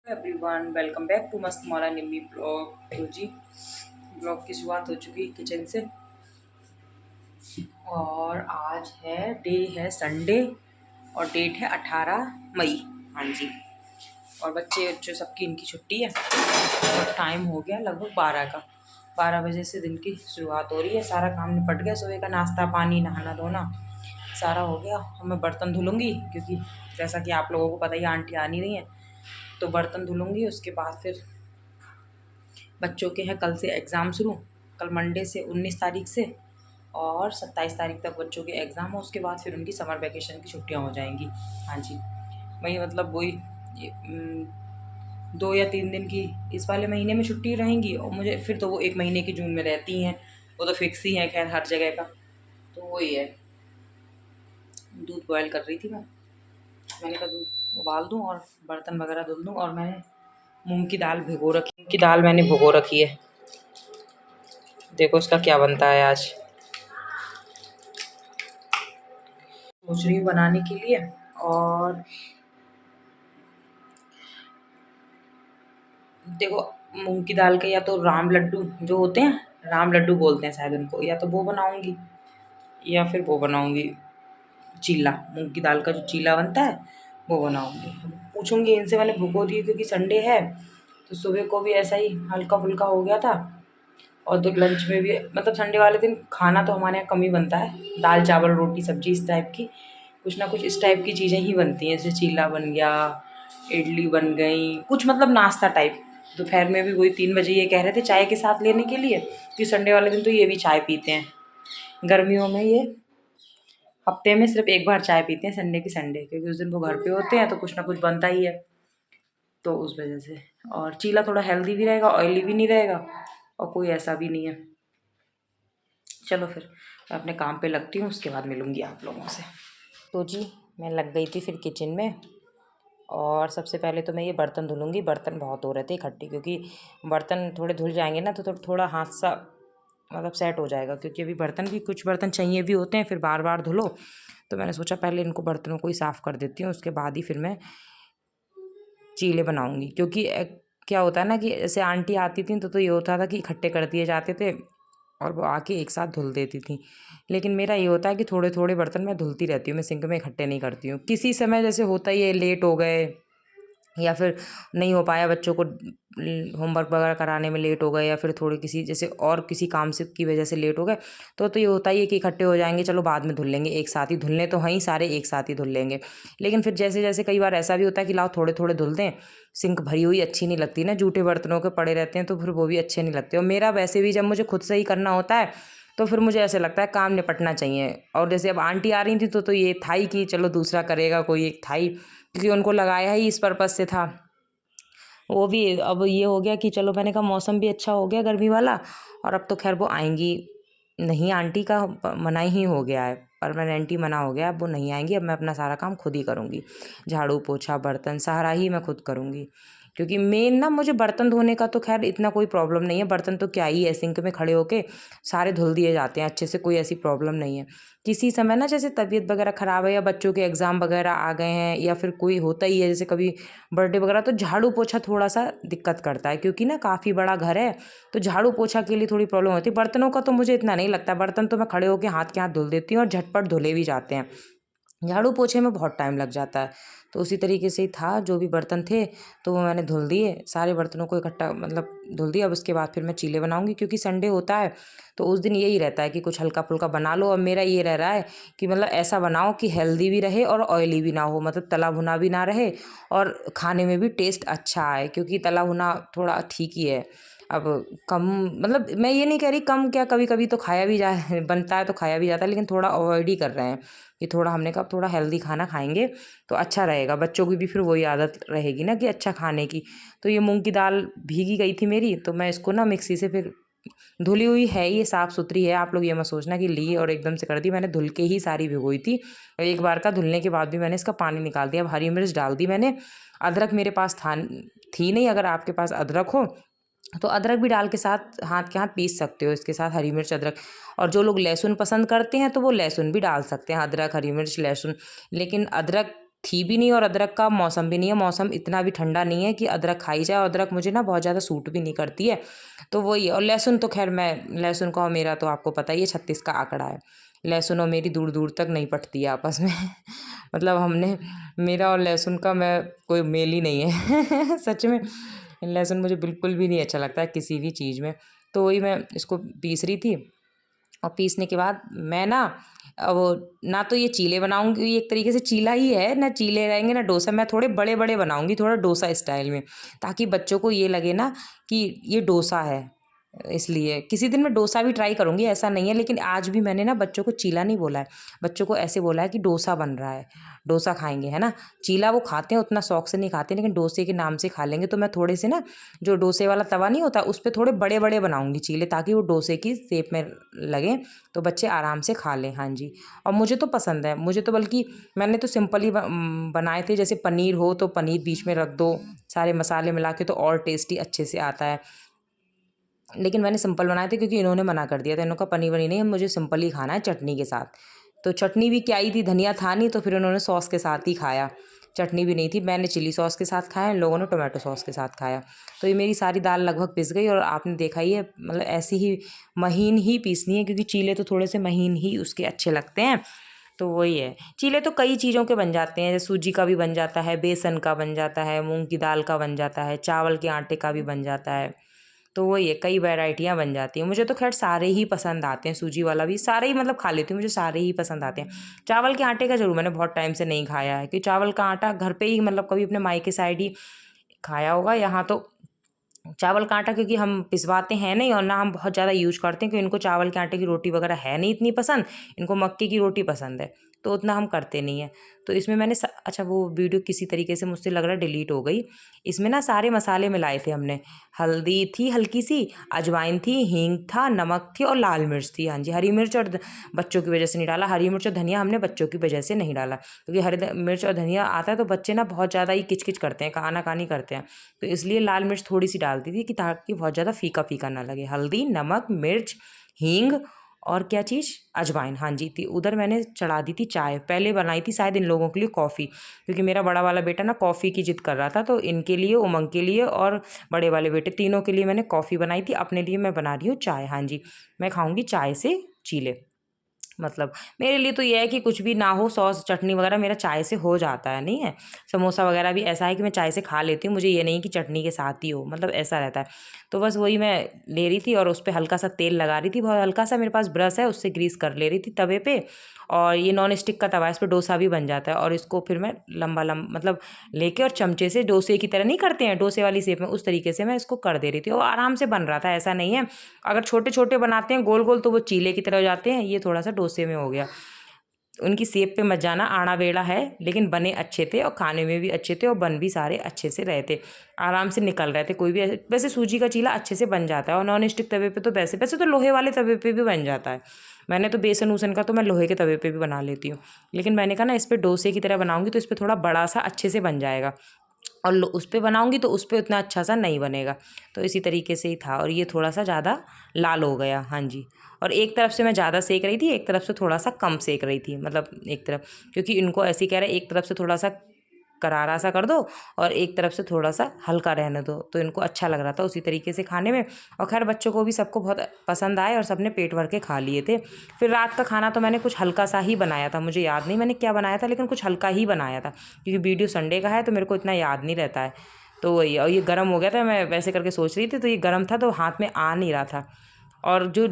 Everyone, welcome back to मस्त मौला निम्मी blog. तो जी, ब्लॉग की शुरुआत हो चुकी है किचन से। और आज है संडे और डेट है 18 मई। हाँ जी। और बच्चे बच्चों सबकी इनकी छुट्टी है और टाइम हो गया लगभग 12 का। 12 बजे से दिन की शुरुआत हो रही है। सारा काम निपट गया, सुबह का नाश्ता पानी नहाना धोना सारा हो गया। और मैं बर्तन धुलूँगी क्योंकि जैसा कि आप लोगों को पता ही आंटी आ नहीं रही हैं, तो बर्तन धुलूँगी। उसके बाद फिर बच्चों के हैं कल से एग्ज़ाम शुरू। कल मंडे से 19 तारीख से और 27 तारीख तक बच्चों के एग्ज़ाम हो। उसके बाद फिर उनकी समर वैकेशन की छुट्टियां हो जाएंगी। हाँ जी, वही मतलब वही 2 या 3 दिन की इस वाले महीने में छुट्टी रहेंगी। और मुझे फिर तो वो 1 महीने की जून में रहती हैं, वो तो फिक्स ही है खैर हर जगह का। तो वही है, दूध बॉयल कर रही थी मैंने कहा दूध उबाल दूँ और बर्तन वगैरह धुल दूँ। और मैंने मूंग की दाल मैंने भिगो रखी है। देखो उसका क्या बनता है आज। सोच रही हूँ बनाने के लिए। और देखो, मूंग की दाल के या तो राम लड्डू जो होते हैं, राम लड्डू बोलते हैं शायद उनको, या तो वो बनाऊंगी या फिर वो बनाऊंगी चीला। मूंग की दाल का जो चीला बनता है वो बनाऊंगी। पूछूंगी इनसे, मैंने भिगो दी क्योंकि संडे है तो सुबह को भी ऐसा ही हल्का फुल्का हो गया था। और तो लंच में भी मतलब संडे वाले दिन खाना तो हमारे यहाँ कम ही बनता है, दाल चावल रोटी सब्जी इस टाइप की, कुछ ना कुछ इस टाइप की चीज़ें ही बनती हैं। जैसे चीला बन गया, इडली बन गई, कुछ मतलब नाश्ता टाइप। दोपहर में भी वही 3 बजे ये कह रहे थे चाय के साथ लेने के लिए, कि संडे वाले दिन तो ये भी चाय पीते हैं। गर्मियों में ये हफ्ते में सिर्फ एक बार चाय पीते हैं, संडे की संडे, क्योंकि उस दिन वो घर पे होते हैं तो कुछ ना कुछ बनता ही है, तो उस वजह से। और चीला थोड़ा हेल्दी भी रहेगा, ऑयली भी नहीं रहेगा और कोई ऐसा भी नहीं है। चलो फिर मैं अपने काम पे लगती हूँ, उसके बाद मिलूँगी आप लोगों से। तो जी, मैं लग गई थी फिर किचन में। और सबसे पहले तो मैं ये बर्तन धुलूँगी। बर्तन बहुत हो रहे थे इकट्ठे, क्योंकि बर्तन थोड़े धुल जाएंगे ना तो थोड़ा हाथ सा मतलब सेट हो जाएगा, क्योंकि अभी बर्तन भी कुछ बर्तन चाहिए भी होते हैं फिर बार बार धुलो। तो मैंने सोचा पहले इनको बर्तनों को ही साफ़ कर देती हूँ, उसके बाद ही फिर मैं चीले बनाऊँगी। क्योंकि क्या होता है ना कि जैसे आंटी आती थी तो ये होता था कि इकट्ठे कर दिए जाते थे और वो आके एक साथ धुल देती थी। लेकिन मेरा ये होता है कि थोड़े थोड़े बर्तन मैं धुलती रहती हूँ, मैं सिंक में इकट्ठे नहीं करती हूँ। किसी समय जैसे होता ही है, लेट हो गए या फिर नहीं हो पाया, बच्चों को होमवर्क वगैरह कराने में लेट हो गए, या फिर थोड़ी किसी जैसे और किसी काम से की वजह से लेट हो गए, तो ये होता ही है कि इकट्ठे हो जाएंगे, चलो बाद में धुल लेंगे, एक साथ ही धुलने तो हैं ही सारे, एक साथ ही धुल लेंगे। लेकिन फिर जैसे जैसे कई बार ऐसा भी होता है कि लाओ थोड़े थोड़े धुल दें। सिंक भरी हुई अच्छी नहीं लगती ना, जूठे बर्तनों के पड़े रहते हैं तो फिर वो भी अच्छे नहीं लगते। और मेरा वैसे भी जब मुझे खुद से ही करना होता है तो फिर मुझे ऐसे लगता है काम निपटना चाहिए। और जैसे अब आंटी आ रही थी तो ये था ही कि चलो दूसरा करेगा कोई, एक था ही, क्योंकि उनको लगाया ही इस पर्पज़ से था। वो भी अब ये हो गया कि चलो, मैंने कहा मौसम भी अच्छा हो गया गर्मी वाला, और अब तो खैर वो आएंगी नहीं, आंटी का मना ही हो गया है, परमानेंट ही मना हो गया, अब वो नहीं आएंगी। अब मैं अपना सारा काम खुद ही करूँगी, झाड़ू पोछा बर्तन सारा ही मैं खुद करूँगी। क्योंकि मेन ना मुझे बर्तन धोने का तो खैर इतना कोई प्रॉब्लम नहीं है, बर्तन तो क्या ही है, सिंक में खड़े होके सारे धुल दिए जाते हैं अच्छे से, कोई ऐसी प्रॉब्लम नहीं है। किसी समय ना जैसे तबीयत वगैरह ख़राब है या बच्चों के एग्ज़ाम वगैरह आ गए हैं, या फिर कोई होता ही है जैसे कभी बर्थडे वगैरह, तो झाड़ू पोछा थोड़ा सा दिक्कत करता है, क्योंकि ना काफ़ी बड़ा घर है तो झाड़ू पोछा के लिए थोड़ी प्रॉब्लम होती है। बर्तनों का तो मुझे इतना नहीं लगता, बर्तन तो मैं खड़े होकर हाथ के हाथ धुल देती हूँ और झटपट धुले भी जाते हैं। झाड़ू पोछे में बहुत टाइम लग जाता है। तो उसी तरीके से ही था, जो भी बर्तन थे तो वो मैंने धुल दिए, सारे बर्तनों को इकट्ठा मतलब धुल दिया। अब उसके बाद फिर मैं चीले बनाऊंगी, क्योंकि संडे होता है तो उस दिन यही रहता है कि कुछ हल्का फुल्का बना लो। और मेरा ये रह रहा है कि मतलब ऐसा बनाओ कि हेल्दी भी रहे और ऑयली भी ना हो, मतलब तला भुना भी ना रहे और खाने में भी टेस्ट अच्छा आए, क्योंकि तला भुना थोड़ा ठीक ही है। अब कम, मतलब मैं ये नहीं कह रही कम, क्या कभी कभी तो खाया भी जाए बनता है तो खाया भी जाता है, लेकिन थोड़ा अवॉइड ही कर रहे हैं कि थोड़ा, हमने कहा थोड़ा हेल्दी खाना खाएंगे तो अच्छा रहेगा, बच्चों की भी फिर वही आदत रहेगी ना कि अच्छा खाने की। तो ये मूंग की दाल भीगी गई थी मेरी, तो मैं इसको ना मिक्सी से फिर, धुली हुई है ये, साफ़ सुथरी है, आप लोग ये मत सोचना कि ली और एकदम से कर दी, मैंने धुल के ही सारी भिगोई थी। और एक बार का धुलने के बाद भी मैंने इसका पानी निकाल दिया। अब हरी मिर्च डाल दी मैंने, अदरक मेरे पास थी नहीं, अगर आपके पास अदरक हो तो अदरक भी डाल के साथ हाथ के हाथ पीस सकते हो इसके साथ, हरी मिर्च अदरक। और जो लोग लहसुन पसंद करते हैं तो वो लहसुन भी डाल सकते हैं, अदरक हरी मिर्च लहसुन। लेकिन अदरक थी भी नहीं और अदरक का मौसम भी नहीं है, मौसम इतना भी ठंडा नहीं है कि अदरक खाई जाए, और अदरक मुझे ना बहुत ज़्यादा सूट भी नहीं करती है। तो वही है। और लहसुन तो खैर मैं, लहसुन का और मेरा तो आपको पता ही है 36 का आंकड़ा है। लहसुन और मेरी दूर दूर तक नहीं पटती है आपस में मतलब हमने, मेरा और लहसुन का मैं कोई मेल ही नहीं है सच में लहसुन मुझे बिल्कुल भी नहीं अच्छा लगता है किसी भी चीज़ में। तो वही मैं इसको पीस रही थी, और पीसने के बाद मैं ना, अब ना तो ये चीले बनाऊंगी, एक तरीके से चीला ही है ना, चीले रहेंगे ना डोसा, मैं थोड़े बड़े बड़े बनाऊंगी, थोड़ा डोसा स्टाइल में, ताकि बच्चों को ये लगे ना कि ये डोसा है। इसलिए किसी दिन मैं डोसा भी ट्राई करूंगी, ऐसा नहीं है, लेकिन आज भी मैंने ना बच्चों को चीला नहीं बोला है, बच्चों को ऐसे बोला है कि डोसा बन रहा है, डोसा खाएंगे, है ना। चीला वो खाते हैं, उतना शौक से नहीं खाते, लेकिन डोसे के नाम से खा लेंगे। तो मैं थोड़े से ना, जो डोसे वाला तवा नहीं होता उस पर थोड़े बड़े बड़े बनाऊंगी चीले, ताकि वो डोसे की शेप में लगे, तो बच्चे आराम से खा लें। हाँ जी। और मुझे तो पसंद है, मुझे तो बल्कि मैंने तो सिंपल ही बनाए थे, जैसे पनीर हो तो पनीर बीच में रख दो, सारे मसाले मिला के, तो और टेस्टी अच्छे से आता है। लेकिन मैंने सिंपल बनाए थे क्योंकि इन्होंने मना कर दिया था, इन्होंने कहा पनीर वनीर नहीं, मुझे सिंपल ही खाना है चटनी के साथ। तो चटनी भी क्या ही थी, धनिया था नहीं, तो फिर उन्होंने सॉस के साथ ही खाया। चटनी भी नहीं थी, मैंने चिली सॉस के साथ खाया, इन लोगों ने टोमेटो सॉस के साथ खाया। तो ये मेरी सारी दाल लगभग पिस गई, और आपने देखा ही है, मतलब ऐसी ही महीन ही पीसनी है, क्योंकि चीले तो थोड़े से महीन ही उसके अच्छे लगते हैं। तो वही है। चीले तो कई चीज़ों के बन जाते हैं, जैसे सूजी का भी बन जाता है, बेसन का बन जाता है, मूंग की दाल का बन जाता है, चावल के आटे का भी बन जाता है। तो वही है, कई वैरायटियाँ बन जाती हैं। मुझे तो खैर सारे ही पसंद आते हैं, सूजी वाला भी सारे ही मतलब खा लेती हूँ, मुझे सारे ही पसंद आते हैं। चावल के आटे का ज़रूर मैंने बहुत टाइम से नहीं खाया है, कि चावल का आटा घर पे ही, मतलब कभी अपने मायके साइड ही खाया होगा। यहाँ तो चावल का आटा क्योंकि हम पिसवाते हैं नहीं, और ना हम बहुत ज़्यादा यूज करते हैं, क्योंकि इनको चावल के आटे की रोटी वगैरह है नहीं इतनी पसंद, इनको मक्के की रोटी पसंद है, तो उतना हम करते नहीं हैं। तो इसमें मैंने अच्छा, वो वीडियो किसी तरीके से मुझसे लग रहा है डिलीट हो गई। इसमें ना सारे मसाले मिलाए थे हमने, हल्दी थी हल्की सी, अजवाइन थी, हींग था, नमक थी, और लाल मिर्च थी। हाँ जी, हरी मिर्च और बच्चों की वजह से नहीं डाला, हरी मिर्च और धनिया हमने बच्चों की वजह से नहीं डाला, क्योंकि हरी मिर्च और धनिया आता है तो बच्चे ना बहुत ज़्यादा ही किचकिच करते हैं, कानी करते हैं, तो इसलिए लाल मिर्च थोड़ी सी डाल दी थी, कि ताकि बहुत ज़्यादा फीका फीका ना लगे। हल्दी, नमक, मिर्च, हींग, और क्या चीज़, अजवाइन। हाँ जी, थी उधर। मैंने चढ़ा दी थी चाय, पहले बनाई थी शायद इन लोगों के लिए कॉफ़ी, क्योंकि मेरा बड़ा वाला बेटा ना कॉफ़ी की जिद कर रहा था, तो इनके लिए, उमंग के लिए और बड़े वाले बेटे, तीनों के लिए मैंने कॉफ़ी बनाई थी, अपने लिए मैं बना रही हूँ चाय। हाँ जी, मैं खाऊंगी चाय से चीले। मतलब मेरे लिए तो ये है कि कुछ भी ना हो, सॉस चटनी वगैरह मेरा चाय से हो जाता है, नहीं है। समोसा वगैरह भी ऐसा है कि मैं चाय से खा लेती हूँ, मुझे ये नहीं कि चटनी के साथ ही हो, मतलब ऐसा रहता है। तो बस वही मैं ले रही थी, और उस पर हल्का सा तेल लगा रही थी, बहुत हल्का सा, मेरे पास ब्रश है उससे ग्रीस कर ले रही थी तवे पे। और ये नॉन स्टिक का तवा है, इस पर डोसा भी बन जाता है, और इसको फिर मैं लंबा मतलब लेके, और चमचे से डोसे की तरह नहीं करते हैं, डोसे वाली शेप में, उस तरीके से मैं इसको कर दे रही थी, और आराम से बन रहा था, ऐसा नहीं है। अगर छोटे छोटे बनाते हैं गोल गोल, तो वो चीले की तरह हो जाते हैं, ये थोड़ा सा डोसे में हो गया। उनकी शेप पे मत जाना, आड़ा बेड़ा है, लेकिन बने अच्छे थे, और खाने में भी अच्छे थे, और बन भी सारे अच्छे से रहे थे, आराम से निकल रहे थे। कोई भी वैसे सूजी का चीला अच्छे से बन जाता है, और नॉन स्टिक तवे पे तो वैसे वैसे तो लोहे वाले तवे पे भी बन जाता है। मैंने तो बेसन उसन का तो मैं लोहे के तवे पे भी बना लेती हूँ, लेकिन मैंने कहा ना इस पर डोसे की तरह बनाऊंगी, तो इस पर थोड़ा बड़ा सा अच्छे से बन जाएगा, और उस पर बनाऊंगी तो उस पर उतना अच्छा सा नहीं बनेगा। तो इसी तरीके से ही था, और ये थोड़ा सा ज़्यादा लाल हो गया। हाँ जी। और एक तरफ से मैं ज़्यादा सेक रही थी, एक तरफ से थोड़ा सा कम सेक रही थी, मतलब एक तरफ, क्योंकि इनको ऐसे ही कह रहे एक तरफ से थोड़ा सा करारा सा कर दो, और एक तरफ से थोड़ा सा हल्का रहने दो, तो इनको अच्छा लग रहा था उसी तरीके से खाने में। और खैर बच्चों को भी सबको बहुत पसंद आए, और सबने पेट भर के खा लिए थे। फिर रात का खाना तो मैंने कुछ हल्का सा ही बनाया था, मुझे याद नहीं मैंने क्या बनाया था, लेकिन कुछ हल्का ही बनाया था, क्योंकि वीडियो संडे का है तो मेरे को इतना याद नहीं रहता है। तो वही, और ये गर्म हो गया था, मैं वैसे करके सोच रही थी, तो ये गर्म था तो हाथ में आ नहीं रहा था। और जो